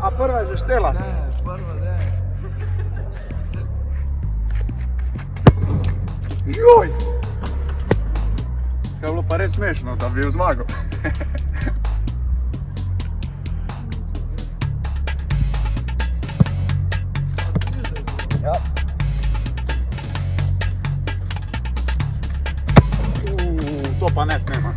A prva je že štela? Ne, prva ne. Joj! Kaj je bilo pa res smešno, da bi jo zmagal. Ja. To pa ne snema.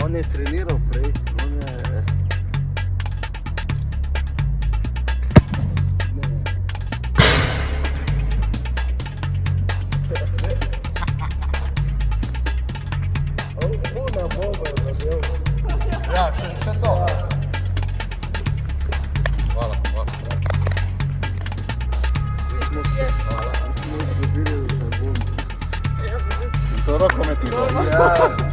On je treniral prej, on je... Ona Boga je zabil. Ja, še to. Hvala, hvala. Smo izgubili za bom. To rokometni gol. Ja.